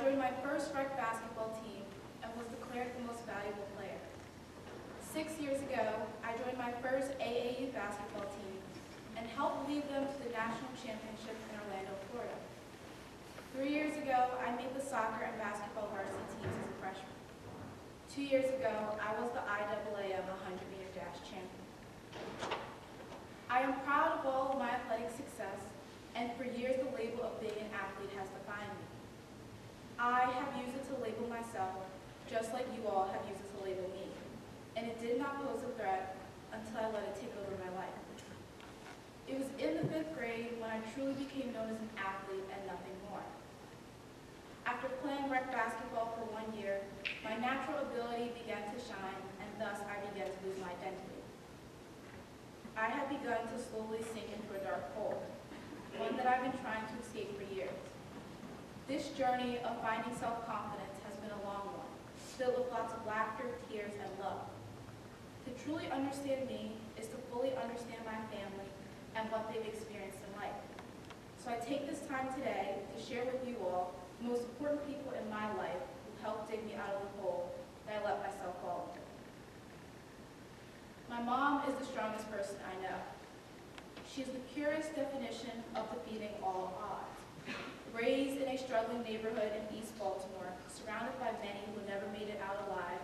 joined my first rec basketball team and was declared the most valuable player. 6 years ago, I joined my first AAU basketball team and helped lead them to the national championship in Orlando, Florida. 3 years ago, I made the soccer and basketball varsity teams as a freshman. 2 years ago, I was the IAAF 100-meter dash champion. I am proud of all of my athletic success, and for years the label of being an athlete has defined me. I have used it to label myself, just like you all have used it to label me, and it did not pose a threat until I let it take over my life. It was in the 5th grade when I truly became known as an athlete and nothing more. After playing rec basketball for 1 year, my natural ability began to shine, and thus I began to lose my identity. I had begun to slowly sink into a dark hole, one that I've been trying to escape for years. This journey of finding self-confidence has been a long one, filled with lots of laughter, tears, and love. To truly understand me is to fully understand my family and what they've experienced in life. So I take this time today to share with you all the most important people in my life who helped dig me out of the hole that I let myself fall into. My mom is the strongest person I know. She is the purest definition of defeating all odds. Raised in a struggling neighborhood in East Baltimore, surrounded by many who never made it out alive,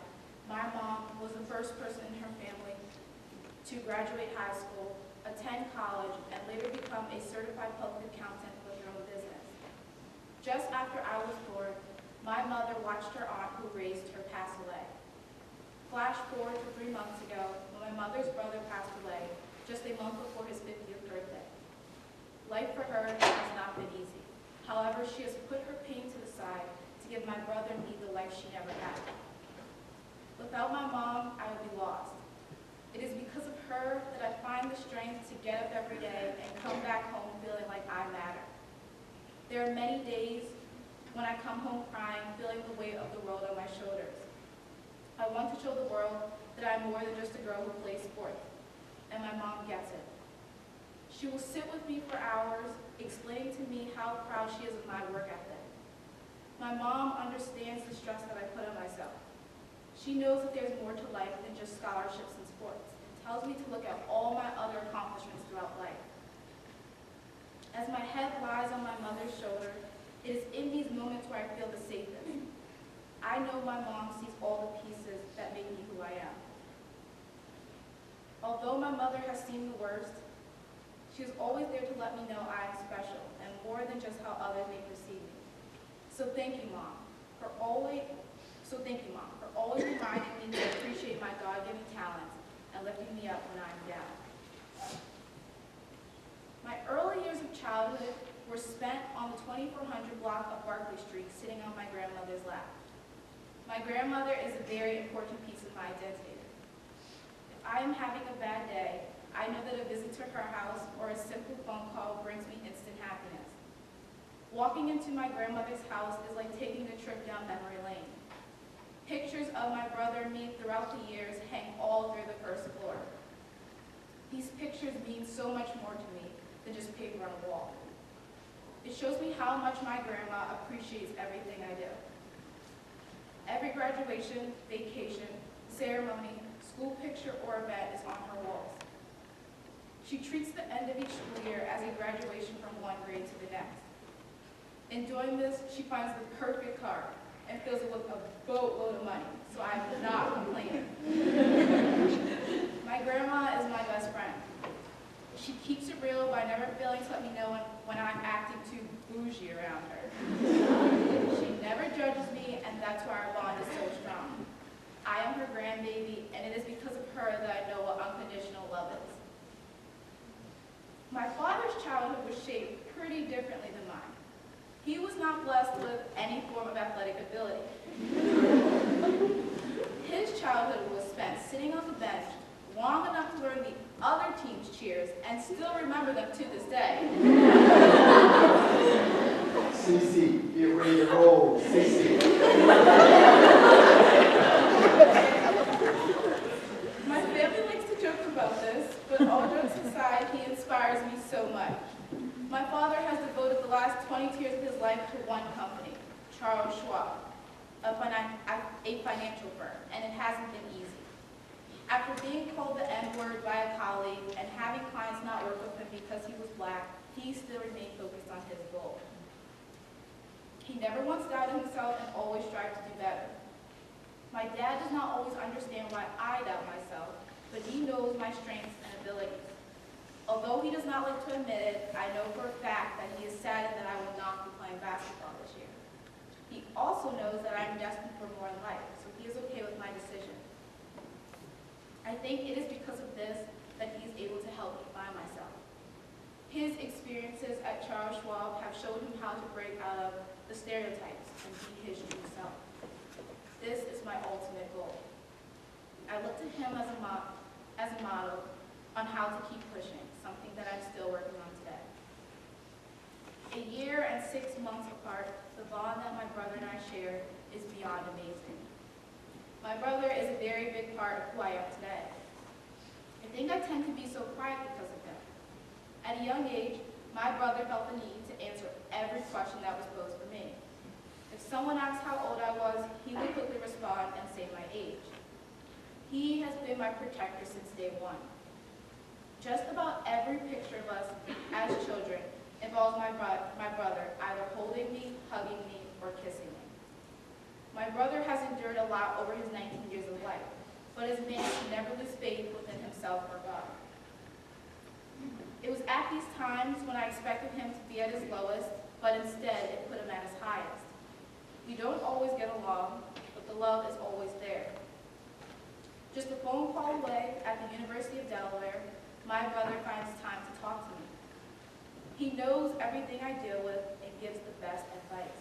my mom was the first person in her family to graduate high school, attend college, and later become a certified public accountant with her own business. Just after I was born, my mother watched her aunt who raised her pass away. Flash forward to 3 months ago, when my mother's brother passed away, just a month before his 50th birthday. Life for her has not been easy. However, she has put her pain to the side to give my brother and me the life she never had. Without my mom, I would be lost. It is because of her that I find the strength to get up every day and come back home feeling like I matter. There are many days when I come home crying, feeling the weight of the world on my shoulders. I want to show the world that I'm more than just a girl who plays sports, and my mom gets it. She will sit with me for hours, explaining to me how proud she is of my work ethic. My mom understands the stress that I put on myself. She knows that there's more to life than just scholarships and sports, and tells me to look at all my other accomplishments throughout life. As my head lies on my mother's shoulder, it is in these moments where I feel the safest. I know my mom sees all the pieces that make me who I am. Although my mother has seen the worst, she is always there to let me know I am special and more than just how others may perceive me. So thank you, Mom, for always reminding me to appreciate my God-given talents and lifting me up when I'm down. My early years of childhood were spent on the 2400 block of Barclay Street, sitting on my grandmother's lap. My grandmother is a very important piece of my identity. If I am having a bad day, I know that a visit to her house or a simple phone call brings me instant happiness. Walking into my grandmother's house is like taking a trip down memory lane. Pictures of my brother and me throughout the years hang all through the first floor. These pictures mean so much more to me than just paper on a wall. It shows me how much my grandma appreciates everything I do. Every graduation, vacation, ceremony, school picture, or event is on her walls. She treats the end of each school year as a graduation from one grade to the next. In doing this, she finds the perfect card and fills it with a boatload of money, so I'm not complaining. My grandma is my best friend. She keeps it real by never failing to let me know when I'm acting too bougie around her. She never judges me, and that's why our bond is so strong. I am her grandbaby, and it is because of her that I know what unconditional love is. My father's childhood was shaped pretty differently than mine. He was not blessed with any form of athletic ability. His childhood was spent sitting on the bench long enough to learn the other team's cheers and still remember them to this day. Cece, get ready to roll. Cece. My family likes to joke about this, but all jokes aside, he inspires me so much. My father has devoted the last 22 years of his life to one company, Charles Schwab, a financial firm, and it hasn't been easy. After being called the N-word by a colleague and having clients not work with him because he was black, he still remained focused on his goal. He never once doubted himself and always strived to do better. My dad does not always understand why I doubt myself, but he knows my strengths and abilities. Although he does not like to admit it, I know for a fact that he is saddened that I will not be playing basketball this year. He also knows that I am destined for more in life, so he is okay with my decision. I think it is because of this that he is able to help me find myself. His experiences at Charles Schwab have showed him how to break out of the stereotypes and be his true self. This is my ultimate goal. I look to him as a model on how to keep pushing, something that I'm still working on today. A year and 6 months apart, the bond that my brother and I share is beyond amazing. My brother is a very big part of who I am today. I think I tend to be so quiet because of him. At a young age, my brother felt the need to answer every question that was posed for me. If someone asked how old I was, he would quickly respond and say my age. He has been my protector since day one. Just about every picture of us as children involves my brother either holding me, hugging me, or kissing me. My brother has endured a lot over his 19 years of life, but has managed to never lose faith within himself or God. It was at these times when I expected him to be at his lowest, but instead it put him at his highest. We don't always get along, but the love is always there. Just a phone call away at the University of Delaware, my brother finds time to talk to me. He knows everything I deal with and gives the best advice.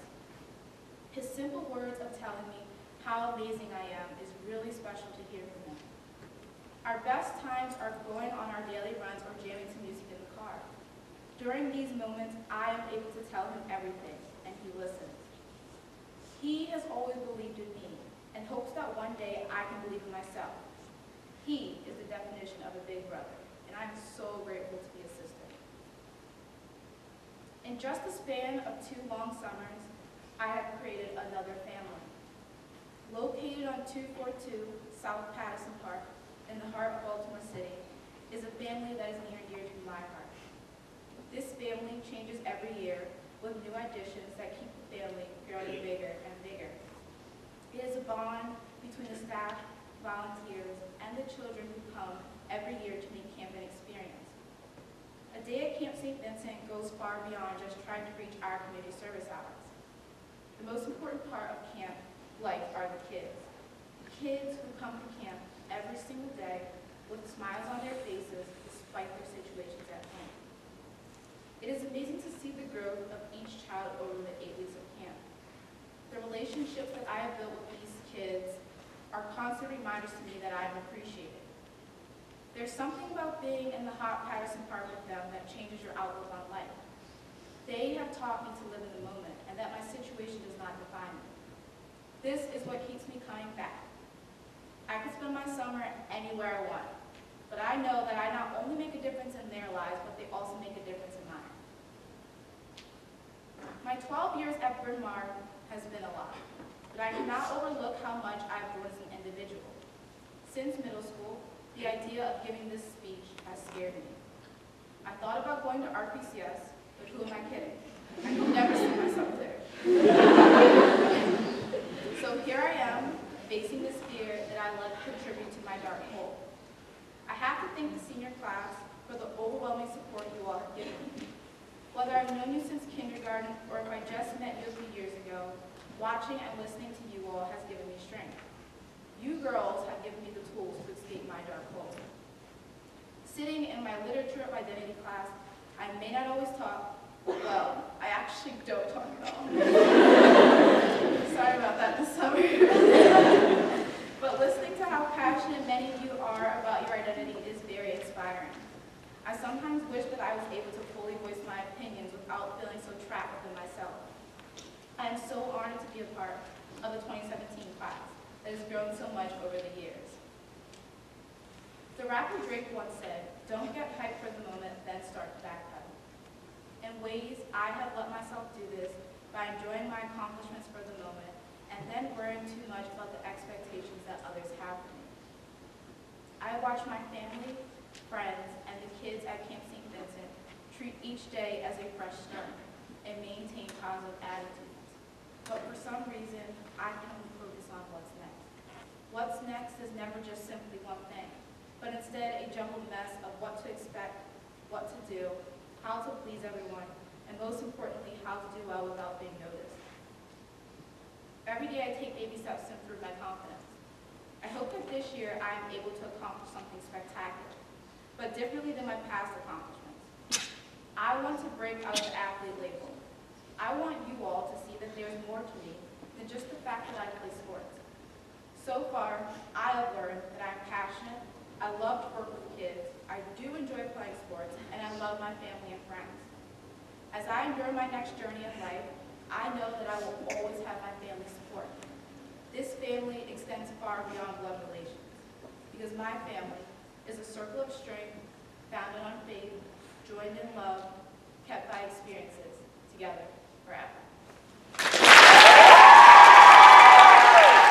His simple words of telling me how amazing I am is really special to hear from him. Our best times are going on our daily runs or jamming to music in the car. During these moments, I am able to tell him everything, and he listens. He has always believed in me and hopes that one day I can believe in myself. He is the definition of a big brother, and I'm so grateful to be a sister. In just the span of 2 long summers, I have created another family. Located on 242 South Patterson Park in the heart of Baltimore City is a family that is near and dear to my heart. This family changes every year with new additions that keep the family growing bigger and bigger. It is a bond between the staff, volunteers, and the children who come every year to make camp an experience. A day at Camp St. Vincent goes far beyond just trying to reach our community service hours. The most important part of camp life are the kids. The kids who come to camp every single day with smiles on their faces despite their situations at home. It is amazing to see the growth of each child over the 8 weeks of camp. The relationships that I have built with these kids are constant reminders to me that I am appreciated. There's something about being in the hot Patterson Park with them that changes your outlook on life. They have taught me to live in the moment and that my situation does not define me. This is what keeps me coming back. I can spend my summer anywhere I want, but I know that I not only make a difference in their lives, but they also make a difference in mine. My 12 years at Bryn Mawr has been a lot, but I cannot overlook how much I've grown as an individual. Since middle school, the idea of giving this speech has scared me. I thought about going to RPCS, but who am I kidding? I could never see myself there. So here I am, facing this fear that I let contribute to my dark hole. I have to thank the senior class for the overwhelming support you all have given me. Whether I've known you since kindergarten or if I just met you a few years ago, watching and listening to you all has given me strength. You girls have given me the tools to escape my dark hole. Sitting in my literature of identity class, I may not always talk. Well, I actually don't talk at all. Sorry about that this summer. But listening to how passionate many of you are about your identity is very inspiring. I sometimes wish that I was able to fully voice my opinions without feeling so trapped within myself. I am so honored to be a part of the 2017 class that has grown so much over the years. The rapper Drake once said, "Don't get hyped for the moment, then start to backpedal." In ways, I have let myself do this by enjoying my accomplishments for the moment, and then worrying too much about the expectations that others have for me. I watch my family, friends, and the kids at Camp St. Vincent treat each day as a fresh start and maintain positive attitudes. But for some reason, I can only focus on what's next. What's next is never just simply one thing, but instead a jumbled mess of what to expect, what to do, how to please everyone, and most importantly, how to do well without being noticed. Every day I take baby steps to improve my confidence. I hope that this year I am able to accomplish something spectacular, but differently than my past accomplishments. I want to break out of the athlete label. I want you all to see that there's more to me than just the fact that I play sports. So far, I have learned that I'm passionate, I love to work with kids, I do enjoy playing sports, and I love my family and friends. As I endure my next journey in life, I know that I will always have my family's support. This family extends far beyond blood relations, because my family is a circle of strength, founded on faith, joined in love, kept by experiences, together forever.